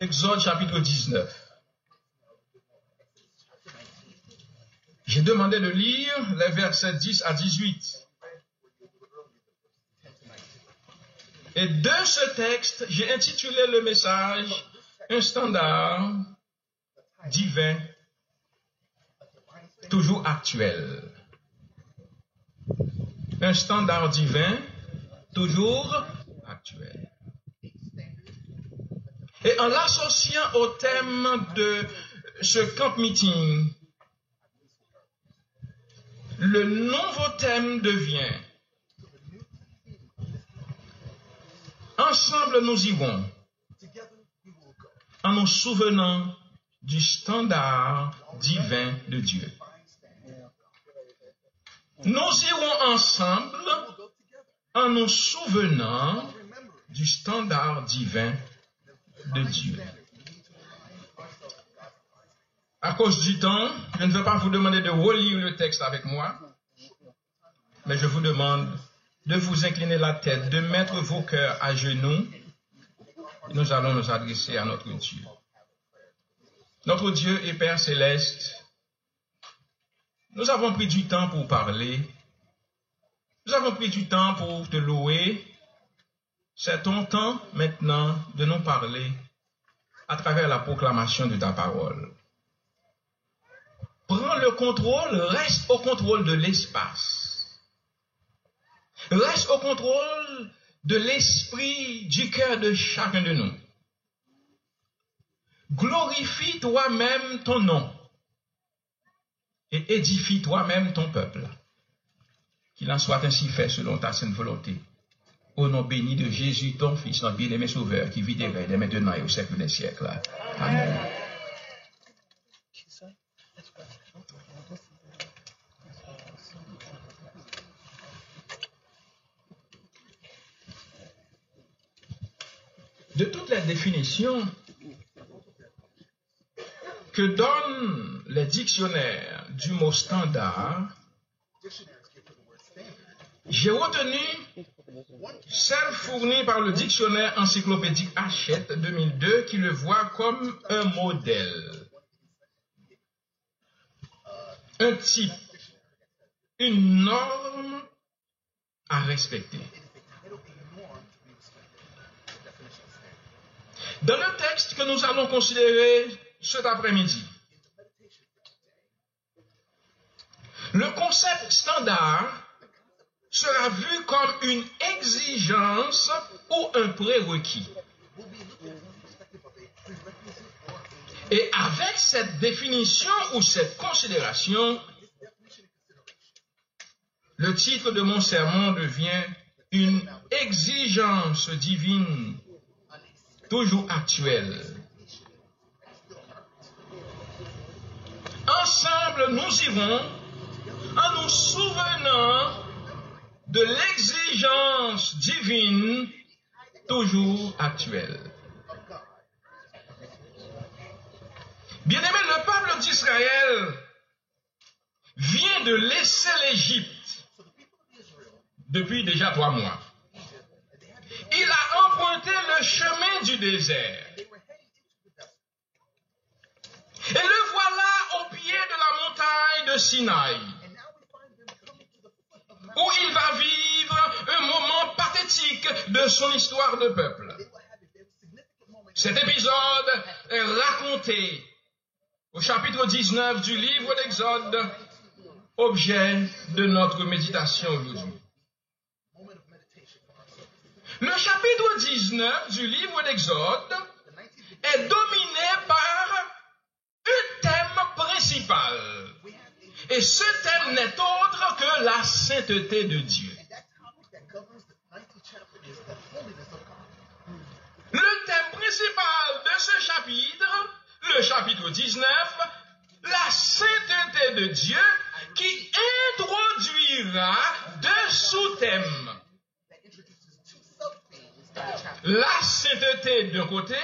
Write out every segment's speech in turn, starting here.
Exode chapitre 19. J'ai demandé de lire les versets 10 à 18. Et de ce texte, j'ai intitulé le message « Un standard divin, toujours actuel ». Un standard divin, toujours actuel. Et en l'associant au thème de ce camp meeting, le nouveau thème devient « Ensemble nous irons » en nous souvenant du standard divin de Dieu. Nous irons ensemble en nous souvenant du standard divin de Dieu. À cause du temps, je ne vais pas vous demander de relire le texte avec moi, mais je vous demande de vous incliner la tête, de mettre vos cœurs à genoux. Et nous allons nous adresser à notre Dieu. Notre Dieu et Père Céleste, nous avons pris du temps pour parler. Nous avons pris du temps pour te louer. C'est ton temps maintenant de nous parler à travers la proclamation de ta parole. Prends le contrôle, reste au contrôle de l'espace. Reste au contrôle de l'esprit, du cœur de chacun de nous. Glorifie toi-même ton nom et édifie toi-même ton peuple. Qu'il en soit ainsi fait selon ta sainte volonté. Au nom béni de Jésus, ton Fils, notre bien-aimé Sauveur, qui vit et règne dès maintenant et au siècle des siècles. Amen. De toutes les définitions que donnent les dictionnaires du mot standard, j'ai retenu celle fournie par le dictionnaire encyclopédique Hachette 2002 qui le voit comme un modèle, un type, une norme à respecter. Dans le texte que nous allons considérer cet après-midi, le concept standard sera vu comme une exigence ou un prérequis. Et avec cette définition ou cette considération, le titre de mon sermon devient une exigence divine toujours actuelle. Ensemble, nous irons en nous souvenant de l'exigence divine toujours actuelle. Bien-aimé, le peuple d'Israël vient de laisser l'Égypte depuis déjà 3 mois. Il a emprunté le chemin du désert. Et le voilà au pied de la montagne de Sinaï, où il va vivre un moment pathétique de son histoire de peuple. Cet épisode est raconté au chapitre 19 du livre d'Exode, objet de notre méditation aujourd'hui. Le chapitre 19 du livre d'Exode est dominé par un thème principal. Et ce thème n'est autre que la sainteté de Dieu. Le thème principal de ce chapitre, le chapitre 19, la sainteté de Dieu qui introduira 2 sous-thèmes. La sainteté d'un côté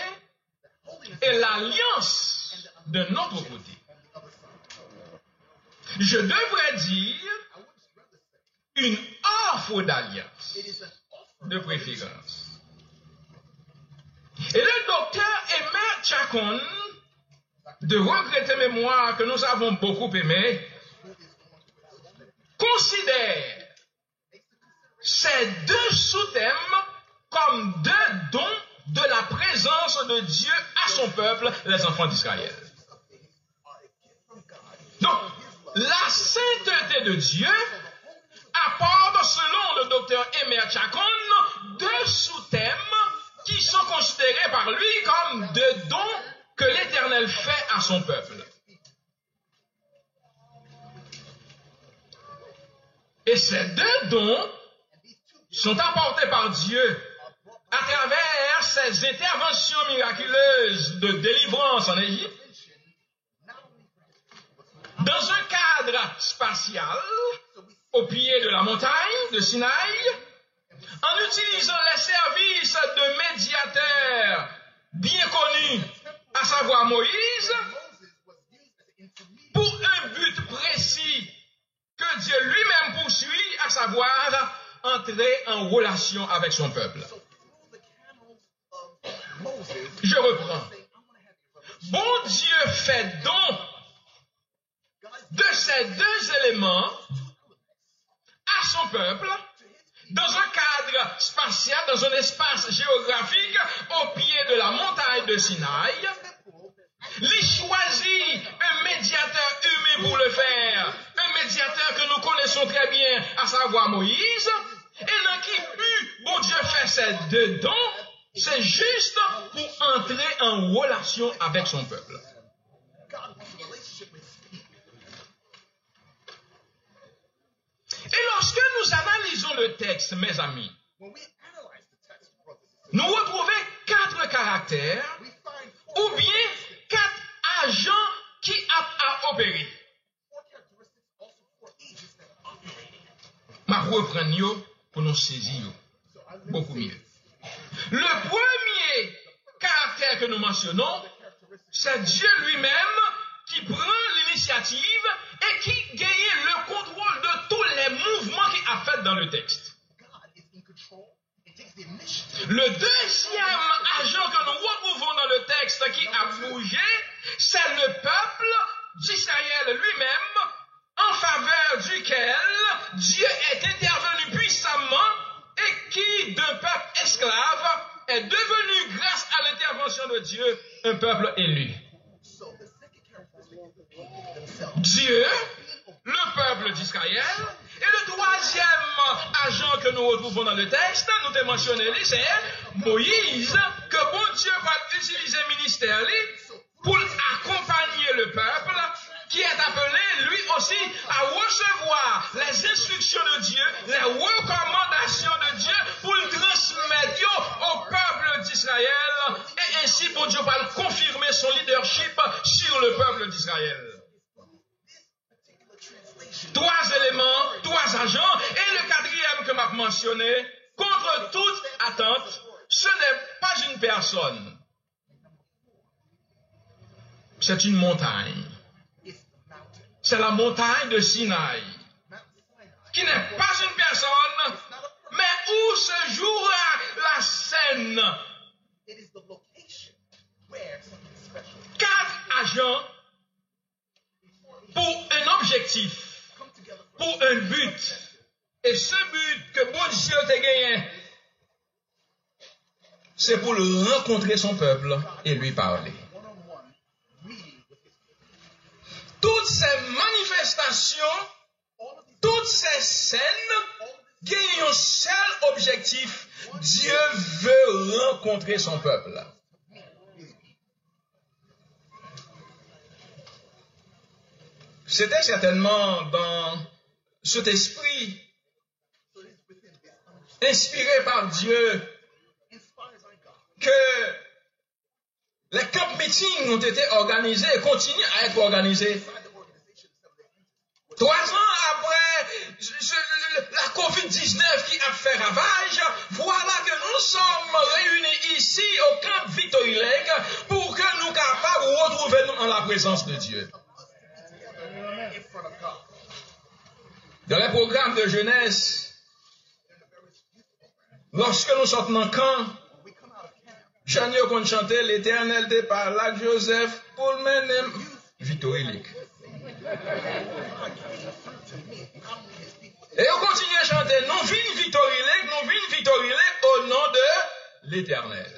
et l'alliance d'un autre côté. Je devrais dire une offre d'alliance de préférence. Et le docteur Emmett Chacon, de regretter mémoire que nous avons beaucoup aimé, considère ces deux sous-thèmes comme deux dons de la présence de Dieu à son peuple, les enfants d'Israël. Donc, la sainteté de Dieu apporte, selon le docteur Emer Chacon, deux sous-thèmes qui sont considérés par lui comme deux dons que l'Éternel fait à son peuple. Et ces deux dons sont apportés par Dieu à travers ses interventions miraculeuses de délivrance en Égypte, dans un cadre spatial, au pied de la montagne de Sinaï, en utilisant les services de médiateurs bien connus, à savoir Moïse, pour un but précis que Dieu lui-même poursuit, à savoir entrer en relation avec son peuple. Je reprends. Bon Dieu fait don de ces deux éléments à son peuple dans un cadre spatial, dans un espace géographique au pied de la montagne de Sinaï. Il choisit un médiateur humain pour le faire, un médiateur que nous connaissons très bien, à savoir Moïse, et dans qui but bon Dieu fait ces deux dons, c'est juste pour entrer en relation avec son peuple. Et lorsque nous analysons le texte, mes amis, nous retrouvons quatre caractères ou bien quatre agents qui a opéré. Ma reprendre pour nous saisir beaucoup mieux. Le premier caractère que nous mentionnons, c'est Dieu lui-même qui prend l'initiative et qui gagne le contrôle de tous les mouvements qu'il a fait dans le texte. Le deuxième agent que nous retrouvons dans le texte qui a bougé, c'est le peuple d'Israël lui-même, en faveur duquel Dieu est intervenu puissamment et qui, d'un peuple esclave, est devenu, grâce à l'intervention de Dieu, un peuple élu. Dieu, le peuple d'Israël, et le troisième agent que nous retrouvons dans le texte, nous t'ai mentionné, c'est Moïse, que bon Dieu va utiliser ministère pour accompagner le peuple, qui est appelé lui aussi à recevoir les instructions de Dieu, les recommandations de Dieu pour le transmettre au peuple d'Israël, et ainsi bon Dieu va confirmer son leadership sur le peuple d'Israël. Trois éléments, trois agents, et le quatrième que m'a mentionné, contre toute attente, ce n'est pas une personne, c'est une montagne. C'est la montagne de Sinaï, qui n'est pas une personne, mais où se jouera la scène. Quatre agents pour un objectif, pour un but. Et ce but que bon Dieu t'a gagné, c'est pour le rencontrer son peuple et lui parler. Toutes ces manifestations, toutes ces scènes, ont un seul objectif. Dieu veut rencontrer son peuple. C'était certainement dans cet esprit, inspiré par Dieu, que les camp meetings ont été organisés et continuent à être organisés. 3 ans après la COVID-19 qui a fait ravage, voilà que nous sommes réunis ici au camp Victory Lake pour que nous capables de retrouver nous en la présence de Dieu. Dans les programmes de jeunesse, lorsque nous sortons en camp, J'en ai qu'on chantait l'Éternel te parle avec Joseph pour le mener Victorique. Et on continue à chanter non vine Victorique au nom de l'Éternel.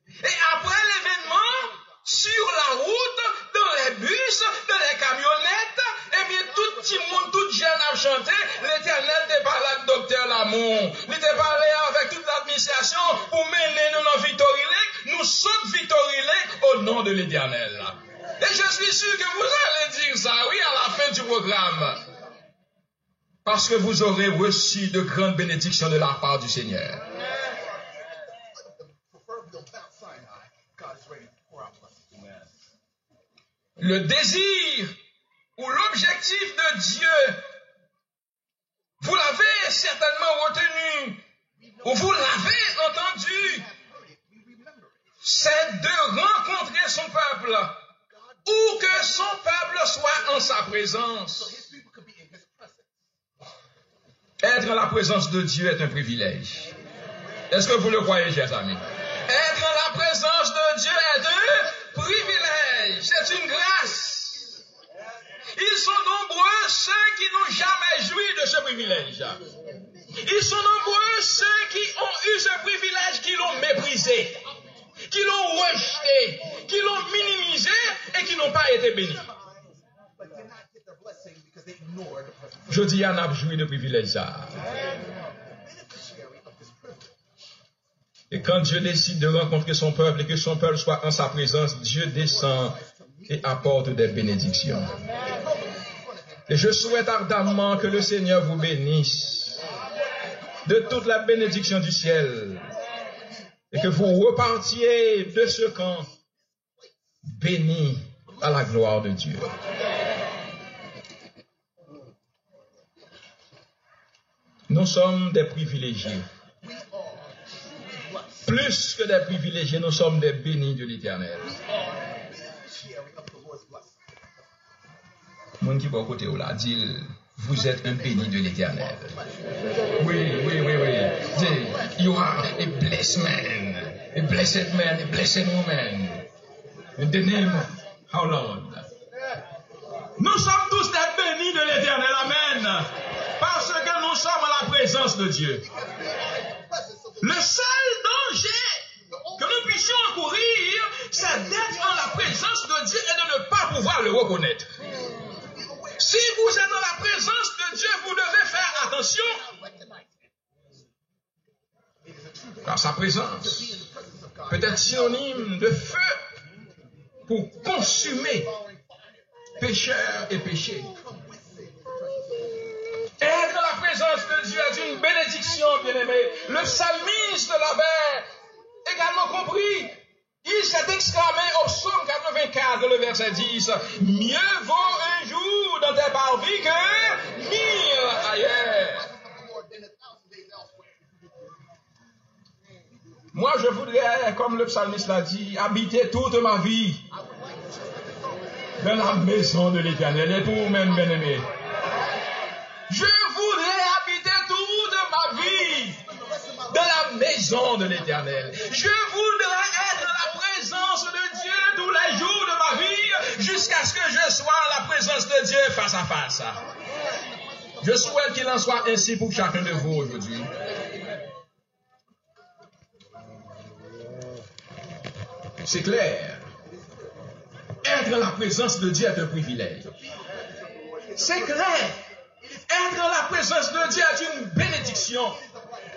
Et après l'événement, sur la route, dans les bus, dans les camionnettes, eh bien, tout le monde, tout jeune a chanté, l'Éternel te parlé avec Docteur Lamont, il te parlé avec toute l'administration pour mener nous dans Victorique, nous sommes Victorique au nom de l'Éternel. Et je suis sûr que vous allez dire ça, oui, à la fin du programme. Parce que vous aurez reçu de grandes bénédictions de la part du Seigneur. Le désir ou l'objectif de Dieu, vous l'avez certainement retenu, ou vous l'avez entendu, c'est de rencontrer son peuple, ou que son peuple soit en sa présence. Être en la présence de Dieu est un privilège. Est-ce que vous le croyez, chers amis? Être en la présence de Dieu est un privilège. C'est une grâce. Ils sont nombreux ceux qui n'ont jamais joui de ce privilège. Ils sont nombreux ceux qui ont eu ce privilège, qui l'ont méprisé, qui l'ont rejeté, qui l'ont minimisé et qui n'ont pas été bénis. Je dis à n'a joui de privilège. Et quand Dieu décide de rencontrer son peuple et que son peuple soit en sa présence, Dieu descend et apporte des bénédictions. Et je souhaite ardemment que le Seigneur vous bénisse de toute la bénédiction du ciel et que vous repartiez de ce camp béni à la gloire de Dieu. Nous sommes des privilégiés. Plus que des privilégiés, nous sommes des bénis de l'Éternel. Mon qui va côté où là dit, vous êtes un béni de l'Éternel. Oui. You are a blessed man, a blessed woman. In the name of our Lord. Nous sommes tous des bénis de l'Éternel. Amen. Parce que nous sommes à la présence de Dieu. Le seul danger que nous puissions encourir, c'est d'être en la présence de Dieu et de ne pas pouvoir le reconnaître. Si vous êtes dans la présence de Dieu, vous devez faire attention. Car sa présence peut être synonyme de feu pour consumer pécheurs et péchés. Être dans la présence de Dieu est une bénédiction, bien-aimé. Le psalmiste l'avait également compris. Il s'est exclamé au psaume 84, le verset 10, « Mieux vaut un jour dans tes parvis que 1000 ailleurs. » Moi, je voudrais, comme le psalmiste l'a dit, habiter toute ma vie dans la maison de l'Éternel. Et pour vous-même, bien-aimé, je voudrais habiter toute ma vie dans la maison de l'Éternel. Je voudrais être dans la présence de Dieu tous les jours de ma vie jusqu'à ce que je sois en la présence de Dieu face à face. Je souhaite qu'il en soit ainsi pour chacun de vous aujourd'hui. C'est clair. Être dans la présence de Dieu est un privilège. C'est clair. Être dans la présence de Dieu est une bénédiction.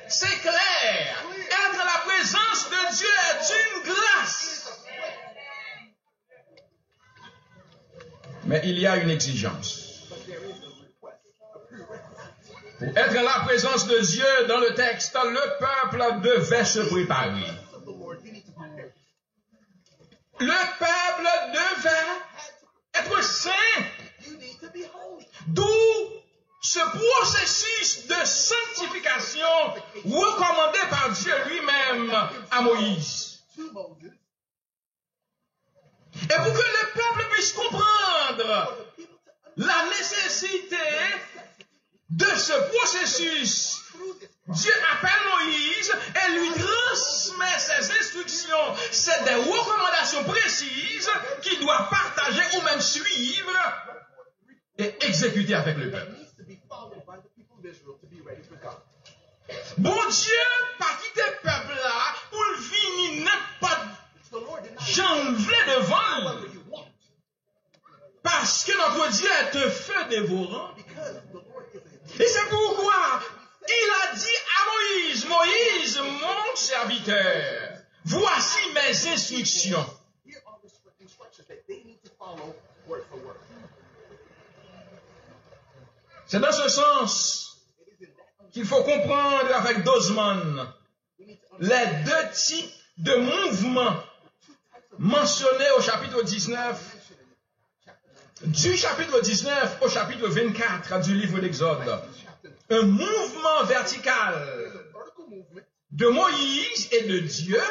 C'est clair. Être dans la présence de Dieu est une grâce. Mais il y a une exigence. Pour être dans la présence de Dieu, dans le texte, le peuple devait se préparer. Le peuple devait être saint. D'où ce processus de sanctification recommandé par Dieu lui-même à Moïse. Et pour que le peuple puisse comprendre la nécessité de ce processus, Dieu appelle Moïse et lui transmet ses instructions, suivre et exécuter avec le peuple. Bon Dieu, pas quitter le peuple là pour le finir n'importe j'enlève devant lui. Parce que notre Dieu est un feu dévorant. Et c'est pourquoi il a dit à Moïse, Moïse, mon serviteur, voici mes instructions. C'est dans ce sens qu'il faut comprendre avec Dozman les deux types de mouvements mentionnés au chapitre 19, du chapitre 19 au chapitre 24 du livre d'Exode. Un mouvement vertical de Moïse et de Dieu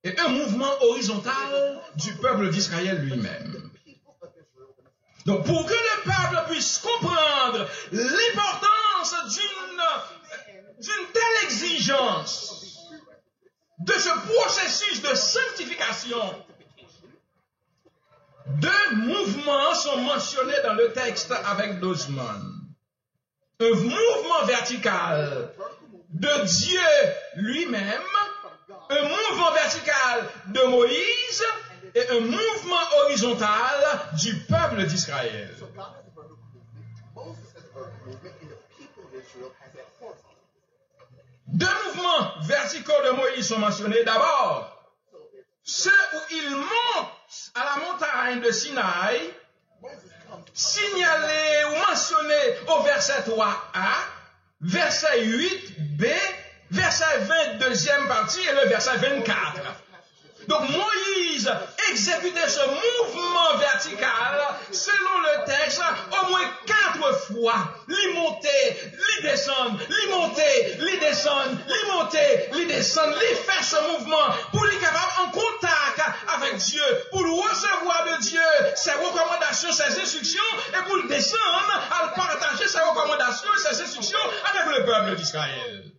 et un mouvement horizontal du peuple d'Israël lui-même. Donc, pour que le peuple puisse comprendre l'importance d'une telle exigence, de ce processus de sanctification, deux mouvements sont mentionnés dans le texte avec Dozman. Un mouvement vertical de Dieu lui-même, un mouvement vertical de Moïse, et un mouvement horizontal du peuple d'Israël. Deux mouvements verticaux de Moïse sont mentionnés. D'abord, ceux où il monte à la montagne de Sinaï, signalé ou mentionné au verset 3a, verset 8b, verset 22e partie et le verset 24. Donc Moïse exécutait ce mouvement vertical selon le texte au moins 4 fois. L'y monter, l'y descendre, l'y monter, l'y descendre, l'y monter, l'y descendre, l'y faire ce mouvement pour l'y capable en contact avec Dieu, pour le recevoir de Dieu ses recommandations, ses instructions et pour le descendre à partager ses recommandations et ses instructions avec le peuple d'Israël.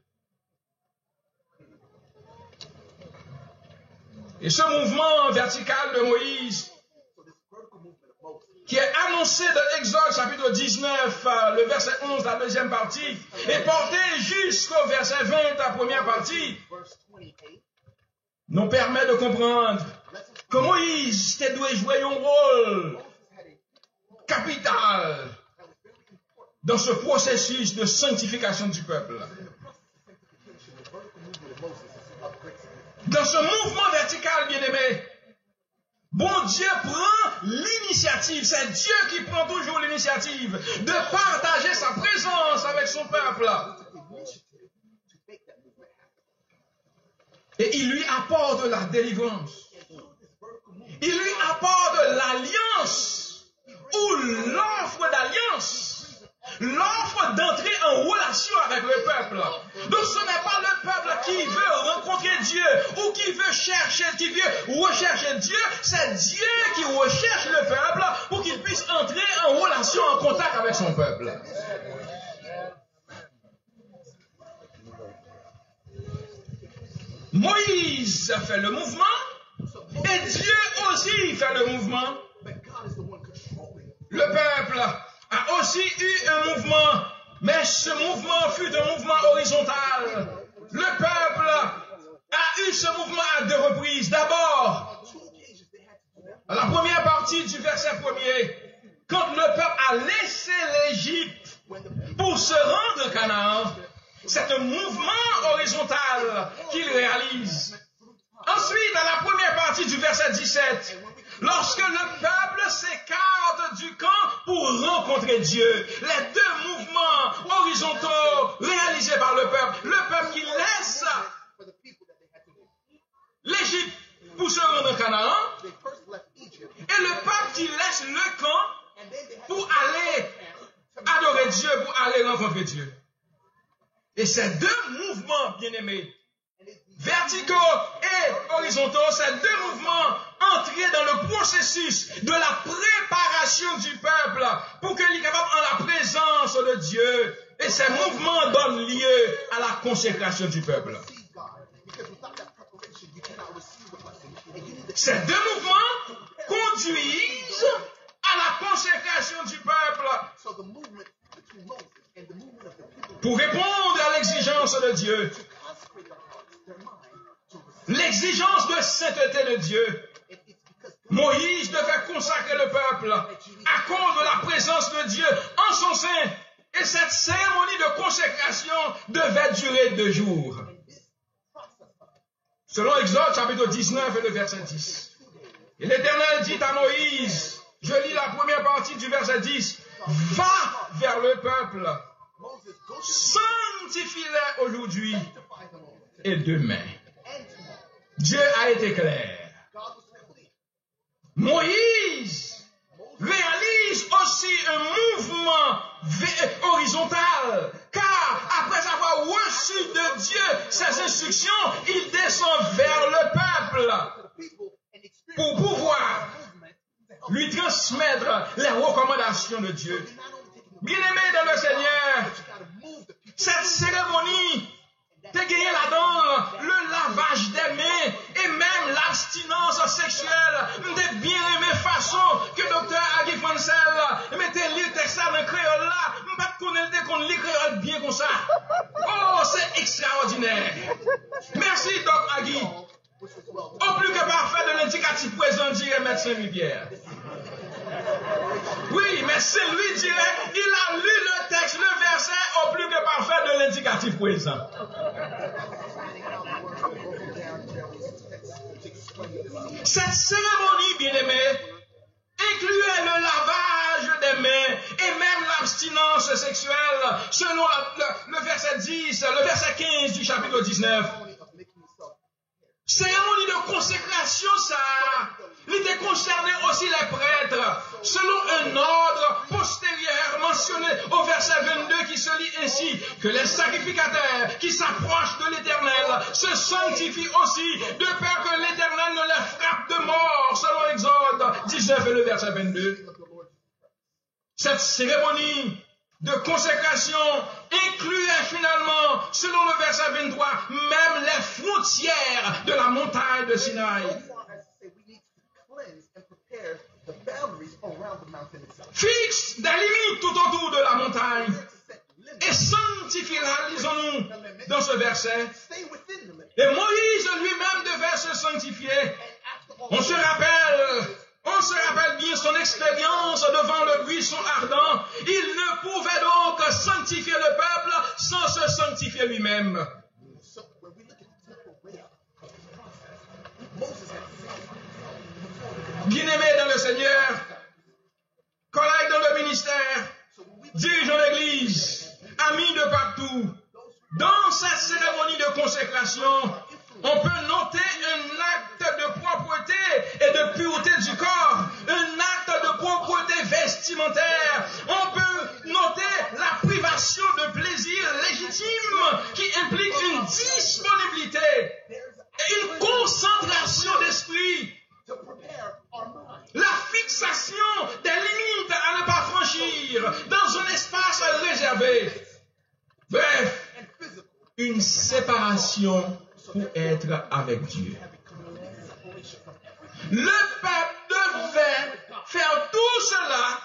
Et ce mouvement vertical de Moïse, qui est annoncé dans Exode chapitre 19, le verset 11, la deuxième partie, est porté jusqu'au verset 20, la première partie, nous permet de comprendre que Moïse doit jouer un rôle capital dans ce processus de sanctification du peuple. Dans ce mouvement vertical, bien-aimé, bon Dieu prend l'initiative. C'est Dieu qui prend toujours l'initiative de partager sa présence avec son peuple. Et il lui apporte la délivrance. Il lui apporte l'alliance ou l'offre d'alliance. L'offre d'entrer en relation avec le peuple. Donc ce n'est pas le peuple qui veut rencontrer Dieu ou qui veut rechercher Dieu, c'est Dieu qui recherche le peuple pour qu'il puisse entrer en relation, en contact avec son peuple. Moïse fait le mouvement et Dieu aussi fait le mouvement. Le peuple a aussi eu un mouvement, mais ce mouvement fut un mouvement horizontal. Le peuple a eu ce mouvement à 2 reprises. D'abord, à la première partie du verset 1er, quand le peuple a laissé l'Égypte pour se rendre à Canaan, c'est un mouvement horizontal qu'il réalise. Ensuite, à la première partie du verset 17, lorsque le peuple s'écarte du camp pour rencontrer Dieu, les deux mouvements horizontaux réalisés par le peuple qui laisse l'Égypte pour se rendre à Canaan, et le peuple qui laisse le camp pour aller adorer Dieu, pour aller rencontrer Dieu. Et ces deux mouvements, bien-aimés, verticaux et horizontaux, ces deux mouvements entraient dans le processus de la préparation du peuple pour qu'il soit capable en la présence de Dieu. Et ces mouvements donnent lieu à la consécration du peuple. Ces deux mouvements conduisent pour répondre à l'exigence de Dieu. L'exigence de sainteté de Dieu. Moïse devait consacrer le peuple à cause de la présence de Dieu en son sein. Et cette cérémonie de consécration devait durer 2 jours. Selon Exode chapitre 19 et le verset 10. Et l'Éternel dit à Moïse, je lis la première partie du verset 10, va vers le peuple, sanctifie-les aujourd'hui et demain. Dieu a été clair. Moïse réalise aussi un mouvement horizontal, car après avoir reçu de Dieu ses instructions, il descend vers le peuple pour pouvoir lui transmettre les recommandations de Dieu. Bien-aimés dans le Seigneur, cette cérémonie te gagné là-dedans le lavage des mains et même l'abstinence sexuelle. M'te bien aimé façon que docteur Agui Francel mette lu texte dans le créole là. M'pas connaître qu'on lit créole bien comme ça. Oh, c'est extraordinaire. Merci doc Agui. Au plus que parfait de l'indicatif présent dirait médecin Pierre. Oui, mais c'est lui dirait, il a lu le texte, le verset au plus que parfait de l'indicatif présent. Cette cérémonie, bien-aimée, incluait le lavage des mains et même l'abstinence sexuelle, selon le verset 10, le verset 15 du chapitre 19. Cérémonie de consécration, ça, il était concerné aussi les prêtres, selon un ordre postérieur mentionné au verset 22 qui se lit ainsi, que les sacrificateurs qui s'approchent de l'Éternel se sanctifient aussi, de peur que l'Éternel ne les frappe de mort, selon Exode 19 et le verset 22. Cette cérémonie de consécration incluait finalement, selon le verset 23, même les frontières de la montagne de Sinaï. Fixe des limites tout autour de la montagne et sanctifie-la, lisons-nous dans ce verset. Et Moïse lui-même devait se sanctifier. On se rappelle bien son expérience devant le buisson ardent. Il ne pouvait donc sanctifier le peuple sans se sanctifier lui-même. Bien-aimés dans le Seigneur, collègues dans le ministère, dirigeants d'église, amis de partout, dans cette cérémonie de consécration, on peut noter un acte de propreté et de pureté du corps, un acte de propreté vestimentaire. On peut noter la privation de plaisir légitime qui implique une disponibilité et une concentration d'esprit. La fixation des limites à ne pas franchir dans un espace réservé. Bref, une séparation pour être avec Dieu. Le peuple devait faire tout cela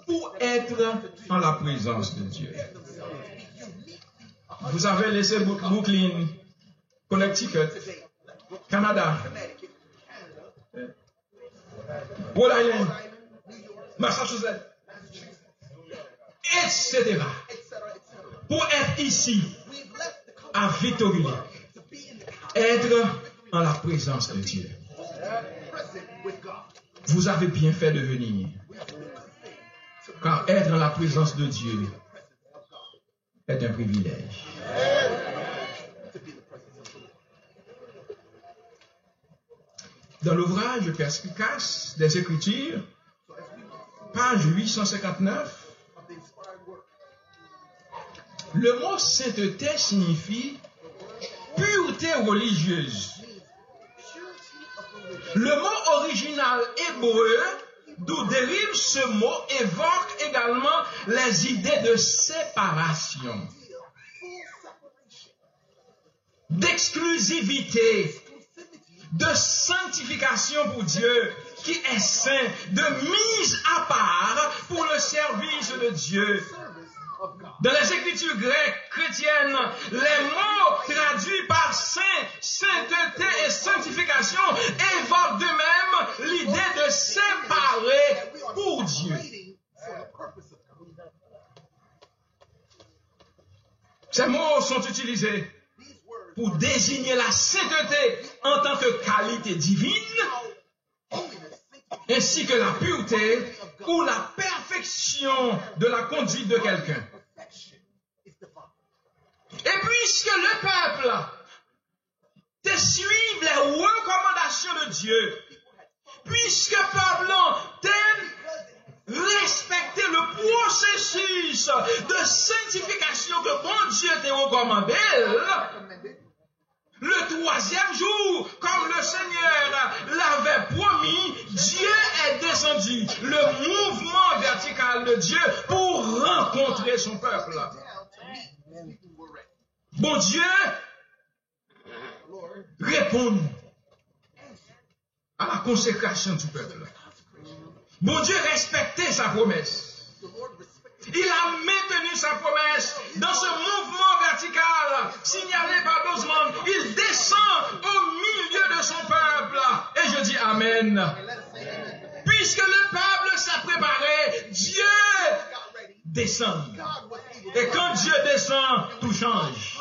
pour être en la présence de Dieu. Vous avez laissé Brooklyn, Connecticut, Canada, Rhode Island, Massachusetts, etc. pour être ici, à Victory, être en la présence de Dieu. Vous avez bien fait de venir, car être en la présence de Dieu est un privilège. Dans l'ouvrage Perspicace des Écritures, page 859, le mot sainteté signifie pureté religieuse. Le mot original hébreu, d'où dérive ce mot, évoque également les idées de séparation, d'exclusivité, de sanctification pour Dieu, qui est saint, de mise à part pour le service de Dieu. Dans les écritures grecques chrétiennes, les mots traduits par saint, sainteté et sanctification évoquent de même l'idée de séparer pour Dieu. Ces mots sont utilisés pour désigner la sainteté en tant que qualité divine, ainsi que la pureté ou la perfection de la conduite de quelqu'un. Et puisque le peuple te suive les recommandations de Dieu, puisque le peuple t'aime respecter le processus de sanctification que bon Dieu t'a recommandé, le troisième jour, comme le Seigneur l'avait promis, Dieu est descendu, le mouvement vertical de Dieu pour rencontrer son peuple. Bon Dieu répond à la consécration du peuple. Bon Dieu respectait sa promesse. Il a maintenu sa promesse dans ce mouvement vertical signalé par Bosman. Il descend au milieu de son peuple. Et je dis Amen. Puisque le peuple s'est préparé, Dieu descend. Et quand Dieu descend, tout change.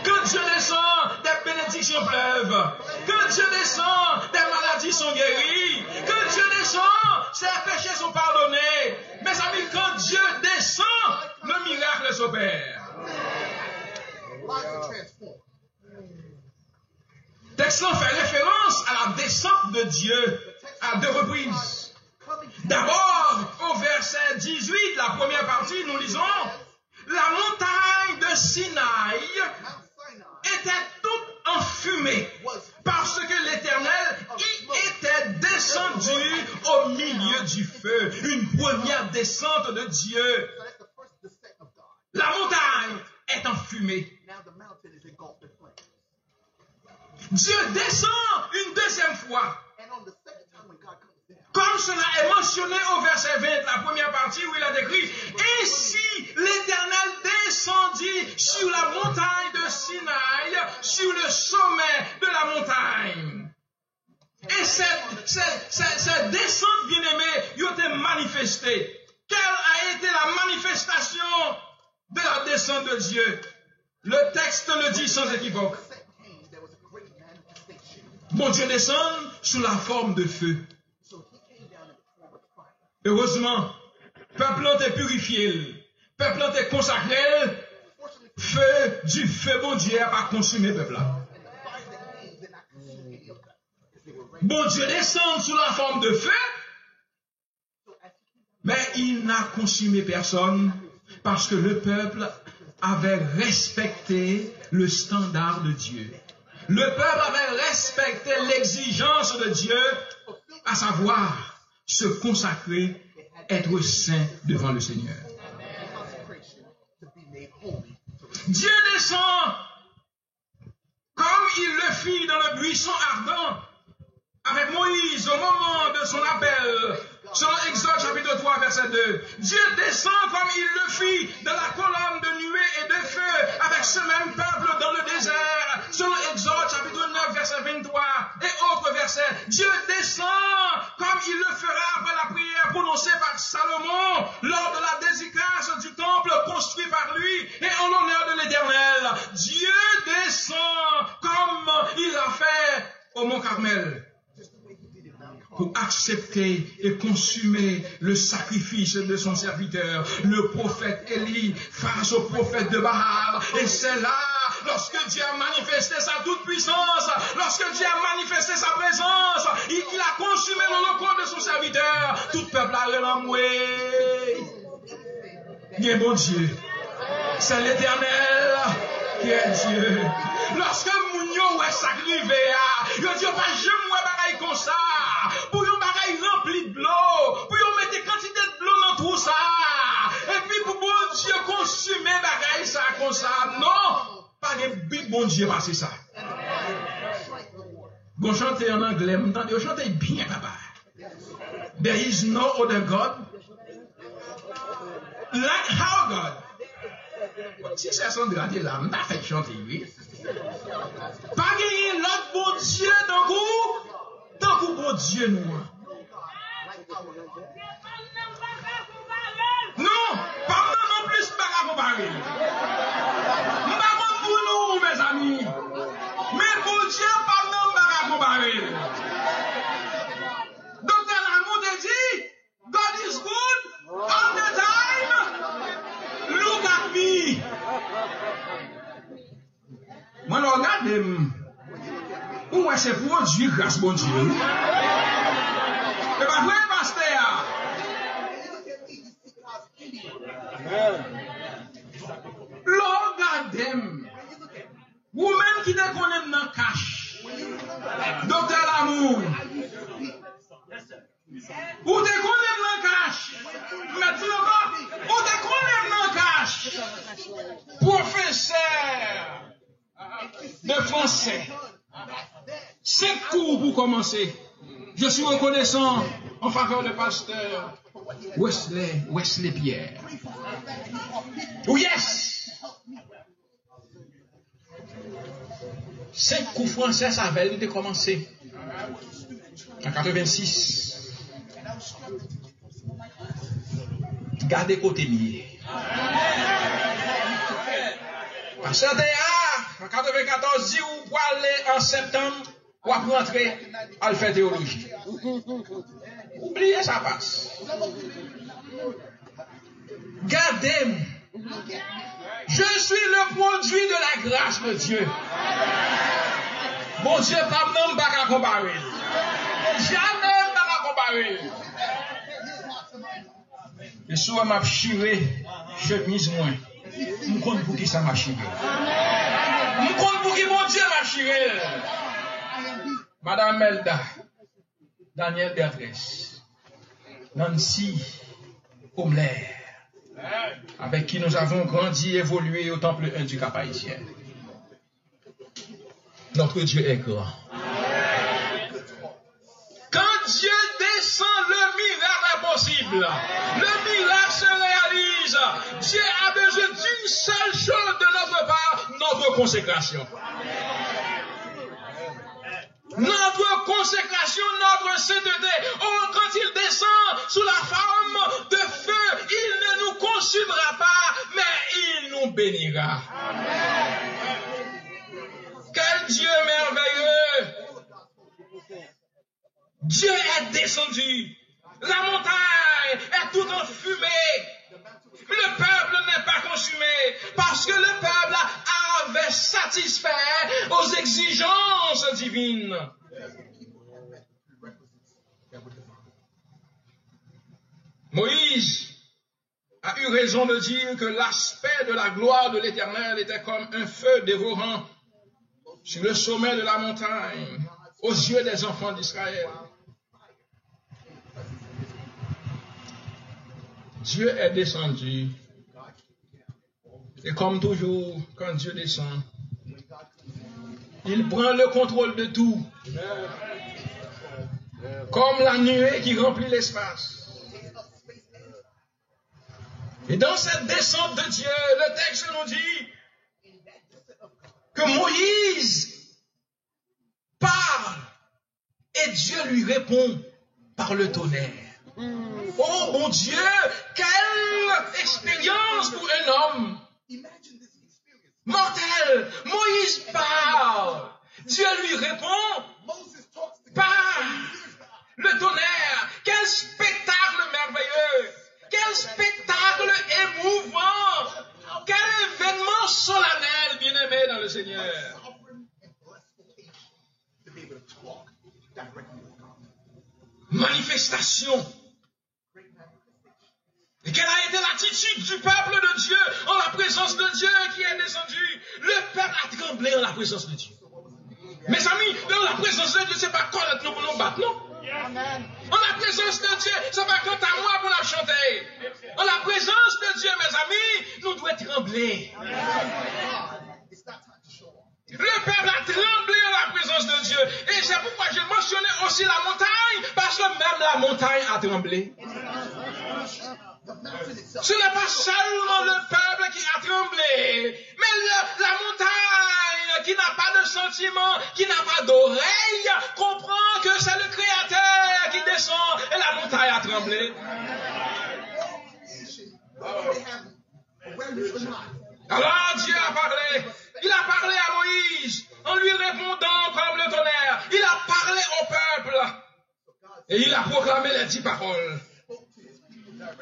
Quand Dieu descend, des bénédictions pleuvent. Quand Dieu descend, des maladies sont guéries. Quand Dieu descend, ses péchés sont pardonnés. Mes amis, quand Dieu descend, le miracle s'opère. Texte fait référence à la descente de Dieu à deux reprises. D'abord, au verset 18, la première partie, nous lisons, la montagne de Sinaï était toute enfumée parce que l'Éternel y était descendu au milieu du feu. Une première descente de Dieu. La montagne est enfumée. Dieu descend une deuxième fois. Comme cela est mentionné au verset 20, la première partie où il a décrit, ainsi l'Éternel descendit sur la montagne de Sinaï, sur le sommet de la montagne. Et cette descente bien-aimée, il a été manifestée. Quelle a été la manifestation de la descente de Dieu? Le texte le dit sans équivoque. Mon Dieu descend sous la forme de feu. Heureusement, peuple est purifié, peuple est consacré, feu du feu, bon Dieu, n'a pas consumé peuple là. Bon Dieu descend sous la forme de feu, mais il n'a consumé personne parce que le peuple avait respecté le standard de Dieu. Le peuple avait respecté l'exigence de Dieu, à savoir se consacrer, être saint devant le Seigneur. Dieu descend comme il le fit dans le buisson ardent avec Moïse au moment de son appel. Selon Exode chapitre 3 verset 2. Dieu descend comme il le fit dans la colonne de nuée et de feu avec ce même peuple dans le désert. Selon Exode chapitre 9 verset 23 et autres versets. Dieu descend comme il le fera après la prière prononcée par Salomon lors de la dédicace du temple construit par lui et en l'honneur de l'Éternel. Dieu descend comme il l'a fait au mont Carmel, pour accepter et consumer le sacrifice de son serviteur, le prophète Élie, face au prophète de Baal. Et c'est là, lorsque Dieu a manifesté sa toute-puissance, lorsque Dieu a manifesté sa présence, il a consumé l'holocauste de son serviteur. Tout peuple a relamoué. Bien bon Dieu, c'est l'Éternel qui est Dieu. Lorsque Mounio est sacrifié, il dit pas je moi bagaille comme ça. Pour yon bagaille rempli de l'eau, pour yon mettre quantité de l'eau dans tout ça. Et puis pour bon Dieu consumer bagaille ça comme ça. Non, pas de bon Dieu passer ça. Bon chanter en anglais, vous chantez bien là-bas. There is no other God like our God. Si c'est Sandra qui est là, on a fait chanter, oui. Pas gagner l'autre bon Dieu dans le bon Dieu, nous. Non, pas non plus, pas comparer. Nous pas pour nous, mes amis. Mais bon Dieu, pas non, pas comparer. Docteur Lamont a dit, God is good all the time. Look at me. Moi, regardez, où est-ce que produit grâce bon Dieu? C'est pas vrai, pasteur? Regardez, vous-même qui te connaissez dans le cash, Docteur Lamour, ou te connaissez dans le cash, ou te connaissez dans le cash, professeur de français, 5 cours pour commencer. Je suis reconnaissant en faveur de pasteur Wesley Pierre. Oh yes! 5 cours français, ça avait de commencer. En 86. Gardez côté lié. Pasteur en 94, dit ou pour aller en septembre, ou pour rentrer à faire théologie. Oubliez, ça passe. Gardez. Je suis le produit de la grâce de Dieu. Bon Dieu, pas non, pas comparer. Jamais pas comparer. Et souvent, m'a chiré, chemise moins. Je ne compte pour qui ça m'a chiré. Je compte pour qui mon Dieu m'a chiré. Madame Melda, Daniel Béatrice, Nancy Omler, avec qui nous avons grandi et évolué au temple 1 du Cap Haïtien. Notre Dieu est grand. Quand Dieu descend, le miracle est possible. Le miracle se réalise. Dieu a besoin d'une seule chose de notre part, notre consécration. Notre consécration, notre sainteté. Oh, quand il descend sous la forme de feu, il ne nous consumera pas, mais il nous bénira. Quel Dieu merveilleux! Dieu est descendu. La montagne est toute en fumée. Le peuple n'est pas consumé parce que le peuple avait satisfait aux exigences divines. Moïse a eu raison de dire que l'aspect de la gloire de l'Éternel était comme un feu dévorant sur le sommet de la montagne aux yeux des enfants d'Israël. Dieu est descendu. Et comme toujours, quand Dieu descend, il prend le contrôle de tout. Comme la nuée qui remplit l'espace. Et dans cette descente de Dieu, le texte nous dit que Moïse parle et Dieu lui répond par le tonnerre. Oh mon Dieu, quelle expérience pour un homme mortel. Moïse parle, Dieu lui répond par le tonnerre. Quel spectacle merveilleux, quel spectacle émouvant, quel événement solennel, bien-aimé dans le Seigneur. Manifestation. Et quelle a été l'attitude du peuple de Dieu en la présence de Dieu qui est descendu? Le peuple a tremblé en la présence de Dieu. Mes amis, dans la présence de Dieu, c'est pas quand nous pour nous battre, non? En la présence de Dieu, c'est pas quand à moi pour la chanter. En la présence de Dieu, mes amis, nous devons trembler. Le peuple a tremblé en la présence de Dieu. Et c'est pourquoi j'ai mentionné aussi la montagne, parce que même la montagne a tremblé. Ce n'est pas seulement le peuple qui a tremblé, mais la montagne qui n'a pas de sentiment, qui n'a pas d'oreille, comprend que c'est le Créateur qui descend et la montagne a tremblé. Alors Dieu a parlé. Il a parlé à Moïse en lui répondant comme le tonnerre. Il a parlé au peuple et il a proclamé les 10 paroles.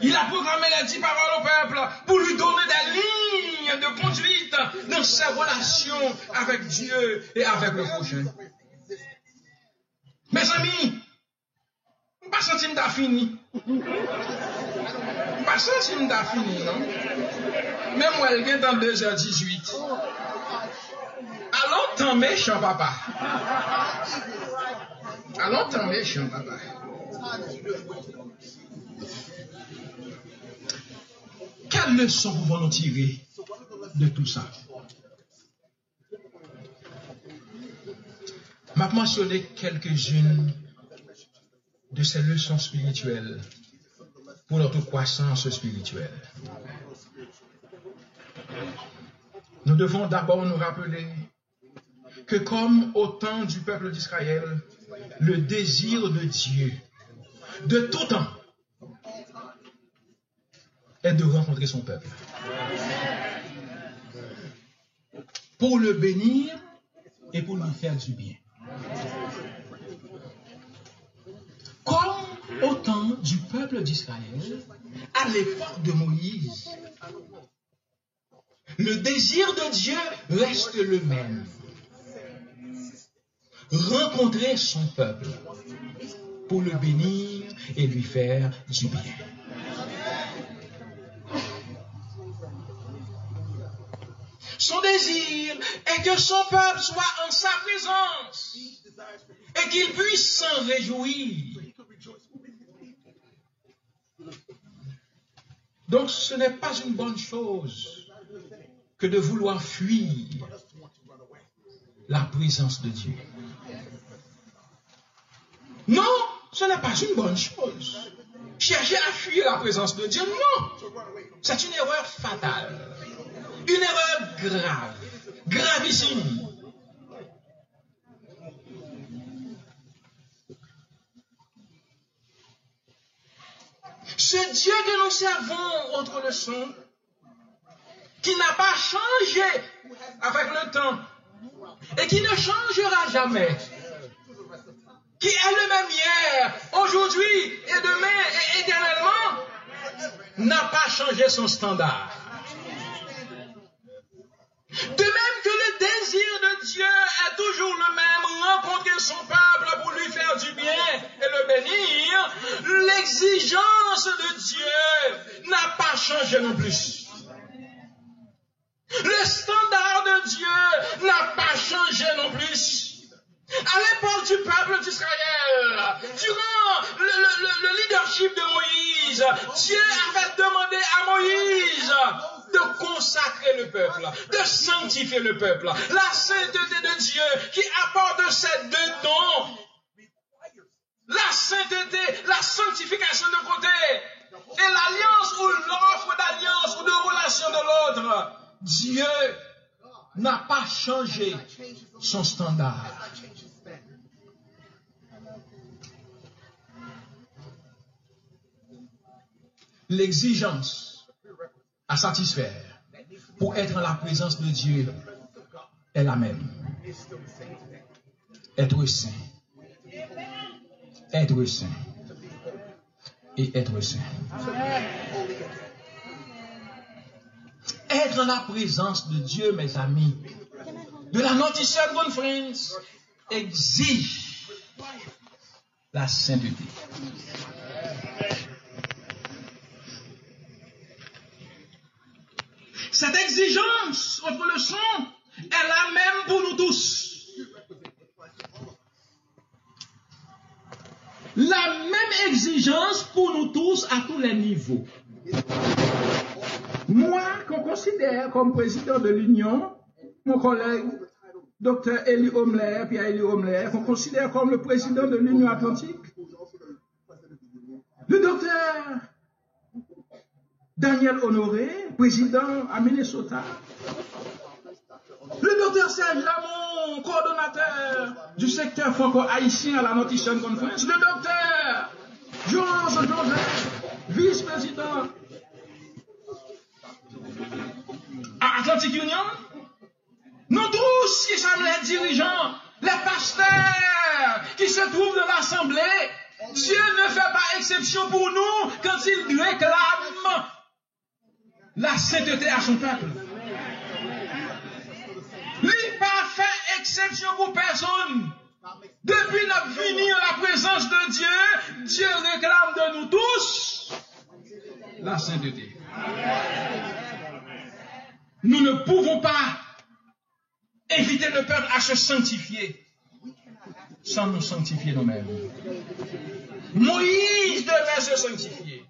Il a proclamé les 10 paroles au peuple pour lui donner des lignes de conduite dans ses relations avec Dieu et avec le prochain. Mes amis, pas senti m'ta fini. Pas senti m'ta fini, non? Même moi, elle vient dans 2h18. À longtemps méchant, papa. À longtemps méchant, papa. Quelle leçon pouvons-nous tirer de tout ça? Je vais mentionner quelques-unes de ces leçons spirituelles pour notre croissance spirituelle. Nous devons d'abord nous rappeler que comme au temps du peuple d'Israël, le désir de Dieu de tout temps est de rencontrer son peuple. Pour le bénir et pour lui faire du bien. Comme au temps du peuple d'Israël, à l'époque de Moïse, le désir de Dieu reste le même. Rencontrer son peuple pour le bénir et lui faire du bien. Son désir est que son peuple soit en sa présence et qu'il puisse s'en réjouir. Donc ce n'est pas une bonne chose que de vouloir fuir la présence de Dieu. Non, ce n'est pas une bonne chose. Chercher à fuir la présence de Dieu, non. C'est une erreur fatale. Une erreur grave, gravissime. Ce Dieu que nous servons entre le son, qui n'a pas changé avec le temps et qui ne changera jamais, qui est le même hier, aujourd'hui et demain et éternellement, n'a pas changé son standard. De même que le désir de Dieu est toujours le même, rencontrer son peuple pour lui faire du bien et le bénir, l'exigence de Dieu n'a pas changé non plus. Le standard de Dieu n'a pas changé non plus. À l'époque du peuple d'Israël, durant le leadership de Moïse, Dieu avait demandé à Moïse de consacrer le peuple, de sanctifier le peuple. La sainteté de Dieu qui apporte ces deux dons, la sainteté, la sanctification de côté, et l'alliance ou l'offre d'alliance ou de relation de l'autre. Dieu n'a pas changé son standard. L'exigence à satisfaire pour être en la présence de Dieu est la même. Être saint. Être saint. Et être saint. Être en la présence de Dieu, mes amis, de la notice good friends, exige la sainteté. Cette exigence, entre le son, est la même pour nous tous. La même exigence pour nous tous à tous les niveaux. Moi, qu'on considère comme président de l'Union, mon collègue, Dr. Eli Omler, Pierre Eli Omler, qu'on considère comme le président de l'Union Atlantique, le docteur Daniel Honoré, président à Minnesota. Le docteur Serge Lamont, coordonnateur du secteur franco-haïtien à la North-Eastern Conference. Le docteur Jonas Joseph, vice-président à Atlantic Union. Nous tous qui sommes les dirigeants, les pasteurs qui se trouvent dans l'assemblée, Dieu ne fait pas exception pour nous quand il réclame la sainteté à son peuple. Il n'a pas fait exception pour personne. Depuis notre venue à la présence de Dieu, Dieu réclame de nous tous la sainteté. Nous ne pouvons pas inviter le peuple à se sanctifier sans nous sanctifier nous-mêmes. Moïse devait se sanctifier.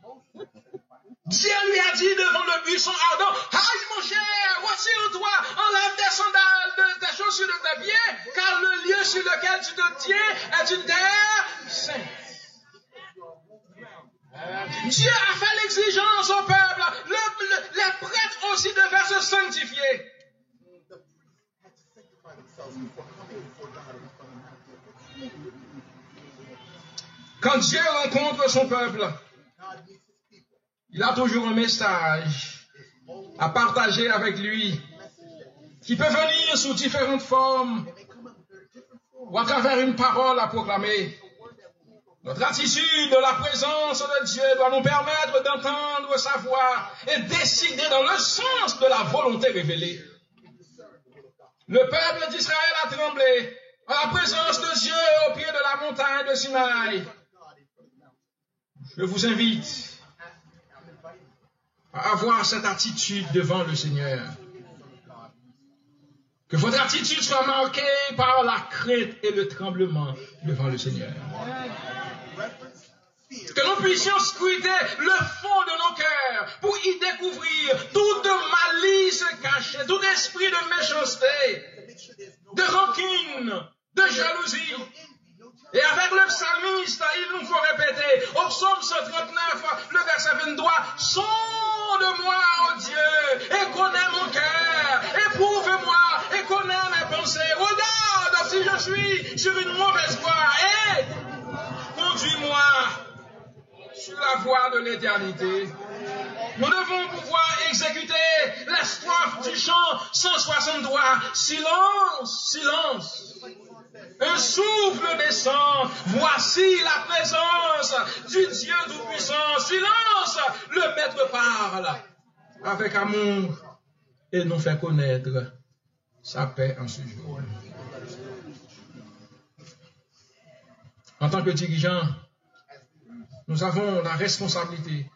Dieu lui a dit devant le buisson ardent, aïe mon cher, retire-toi, enlève tes sandales, tes chaussures de tes pieds, car le lieu sur lequel tu te tiens est une terre sainte. Dieu a fait l'exigence au peuple. Les prêtres aussi devaient se sanctifier. Quand Dieu rencontre son peuple, il a toujours un message à partager avec lui qui peut venir sous différentes formes ou à travers une parole à proclamer. Notre attitude de la présence de Dieu doit nous permettre d'entendre sa voix et décider dans le sens de la volonté révélée. Le peuple d'Israël a tremblé à la présence de Dieu au pied de la montagne de Sinaï. Je vous invite à avoir cette attitude devant le Seigneur. Que votre attitude soit marquée par la crainte et le tremblement devant le Seigneur. Que nous puissions scruter le fond de nos cœurs pour y découvrir toute malice cachée, tout esprit de méchanceté, de rancune, de jalousie. Et avec le psalmiste, il nous faut répéter au psaume 139, le verset 23, « Sonde-moi, ô Dieu, et connais mon cœur, éprouve-moi, et connais mes pensées. Regarde si je suis sur une mauvaise voie, et conduis-moi sur la voie de l'éternité. » Nous devons pouvoir exécuter les strophes du chant 163. Silence, silence. Un souffle descend. Voici la présence du Dieu Tout-Puissant. Silence. Le Maître parle avec amour et nous fait connaître sa paix en ce jour. En tant que dirigeants, nous avons la responsabilité,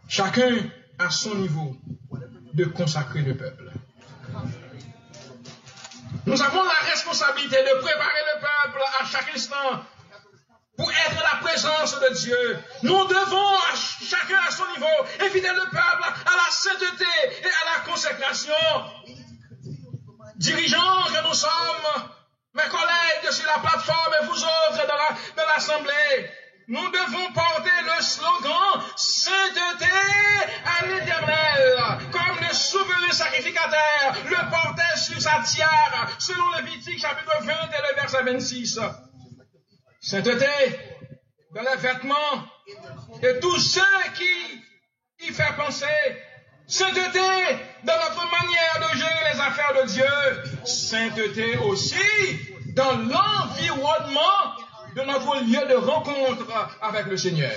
chacun à son niveau, de consacrer le peuple. Nous avons la responsabilité de préparer le peuple à chaque instant pour être la présence de Dieu. Nous devons, chacun à son niveau, inviter le peuple à la sainteté et à la consécration. Dirigeants que nous sommes, mes collègues sur la plateforme et vous autres de l'Assemblée, nous devons porter le slogan « Sainteté à l'Éternel », comme le souverain sacrificateur le portait sur sa tiare, selon Lévitique chapitre 20 et le verset 26. Sainteté dans les vêtements et tout ce qui y fait penser. Sainteté dans notre manière de gérer les affaires de Dieu. Sainteté aussi dans l'environnement de notre lieu de rencontre avec le Seigneur.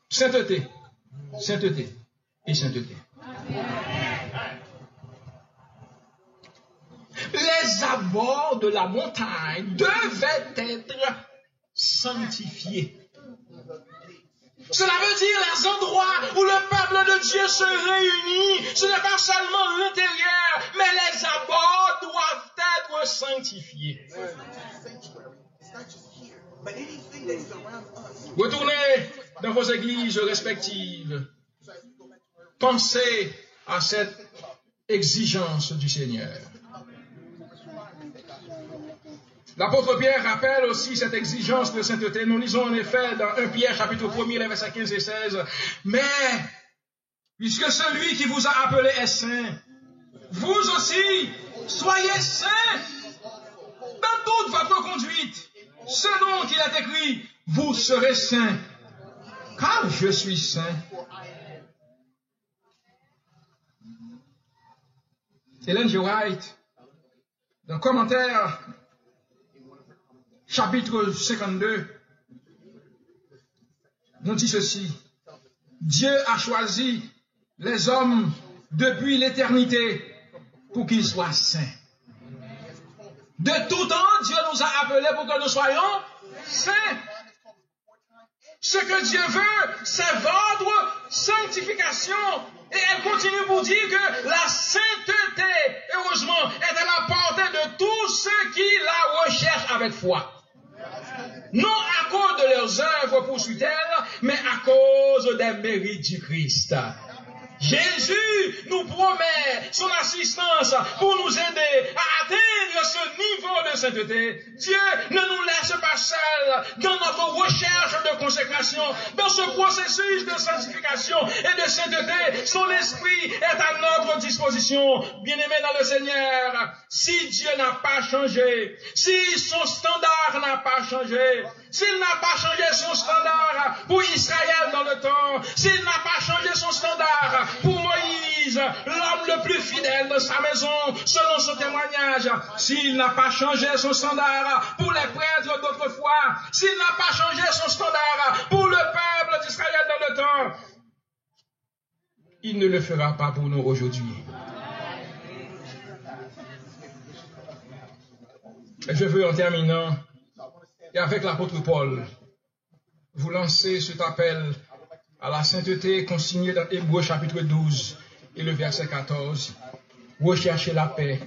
Sainteté, sainteté et sainteté. Les abords de la montagne devaient être sanctifiés. Cela veut dire les endroits où le peuple de Dieu se réunit. Ce n'est pas seulement l'intérieur, mais les abords doivent être sanctifiés. Retournez dans vos églises respectives. Pensez à cette exigence du Seigneur. L'apôtre Pierre rappelle aussi cette exigence de sainteté. Nous lisons en effet dans 1 Pierre chapitre 1er, les versets 15 et 16. Mais, puisque celui qui vous a appelé est saint, vous aussi, soyez saints dans toute votre conduite. Selon qu'il est écrit, vous serez saints, car je suis saint. Ellen G. White, dans le commentaire, chapitre 52, nous dit ceci. Dieu a choisi les hommes depuis l'éternité pour qu'ils soient saints. De tout temps, Dieu nous a appelés pour que nous soyons saints. Ce que Dieu veut, c'est votre sanctification. Et elle continue pour dire que la sainteté, heureusement, est à la portée de tous ceux qui la recherchent avec foi. Non à cause de leurs œuvres, poursuit-elle, mais à cause des mérites du Christ. Jésus nous promet son assistance pour nous aider à atteindre ce niveau de sainteté. Dieu ne nous laisse pas seuls dans notre recherche de consécration, dans ce processus de sanctification et de sainteté. Son esprit est à notre disposition. Bien-aimés dans le Seigneur, si Dieu n'a pas changé, si son standard n'a pas changé, s'il n'a pas changé son standard pour Israël dans le temps, s'il n'a pas changé son standard pour Moïse, l'homme le plus fidèle de sa maison, selon son témoignage, s'il n'a pas changé son standard pour les prêtres d'autrefois, s'il n'a pas changé son standard pour le peuple d'Israël dans le temps, il ne le fera pas pour nous aujourd'hui. Et je veux en terminant, et avec l'apôtre Paul, vous lancer cet appel à la sainteté consigné dans Hébreux chapitre 12 et le verset 14. Recherchez la paix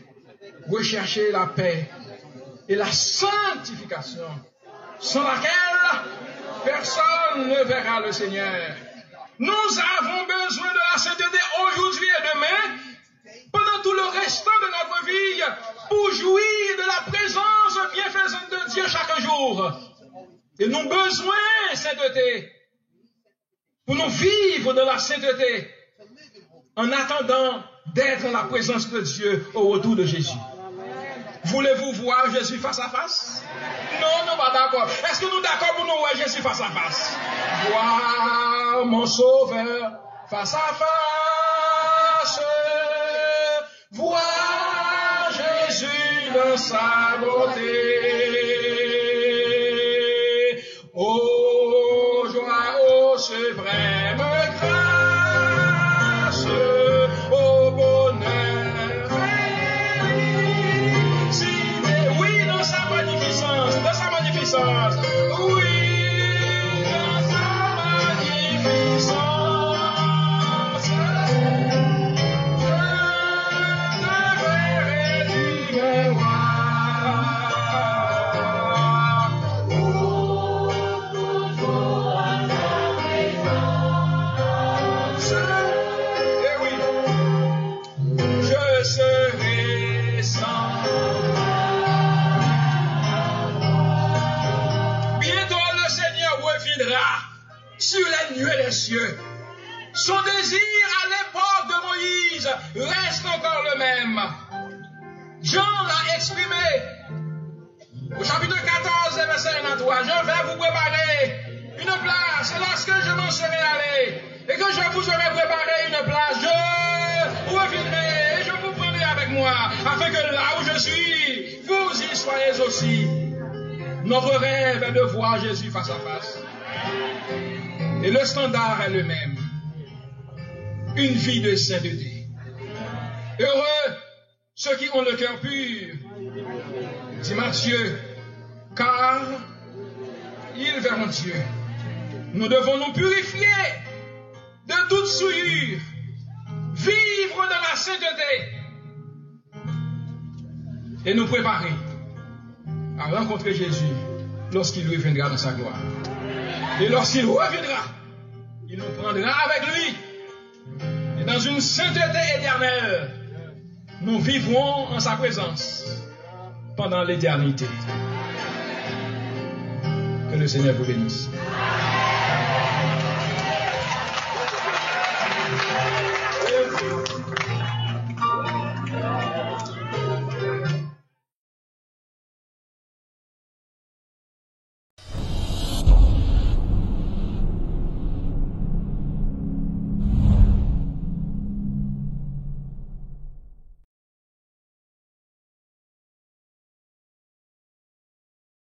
et la sanctification, sans laquelle personne ne verra le Seigneur. Nous avons besoin de la sainteté aujourd'hui et demain, pendant tout le restant de notre vie, pour jouir de la présence bienfaisante de Dieu chaque jour. Et nous avons besoin de sainteté pour nous vivre de la sainteté en attendant d'être dans la présence de Dieu au retour de Jésus. Voulez-vous voir Jésus face à face? Non, nous pas d'accord. Est-ce que nous sommes d'accord pour nous voir Jésus face à face? Voir mon Sauveur face à face. Voir Jésus dans sa beauté. Oh, joie, oh, suprême grâce, oh, bonheur, oui, dans sa magnificence, oui, dans sa magnificence. Sur les nuées des cieux. Son désir à l'époque de Moïse reste encore le même. Jean l'a exprimé au chapitre 14, verset 1 à 3. Je vais vous préparer une place. Lorsque je m'en serai allé et que je vous aurai préparé une place, je reviendrai et je vous prendrai avec moi, afin que là où je suis, vous y soyez aussi. Notre rêve est de voir Jésus face à face. Et le standard est le même. Une vie de sainteté. Heureux ceux qui ont le cœur pur, dit Matthieu, car ils verront Dieu. Nous devons nous purifier de toute souillure, vivre de la sainteté et nous préparer à rencontrer Jésus lorsqu'il reviendra dans sa gloire. Et lorsqu'il reviendra, il nous prendra avec lui. Et dans une sainteté éternelle, nous vivrons en sa présence pendant l'éternité. Que le Seigneur vous bénisse.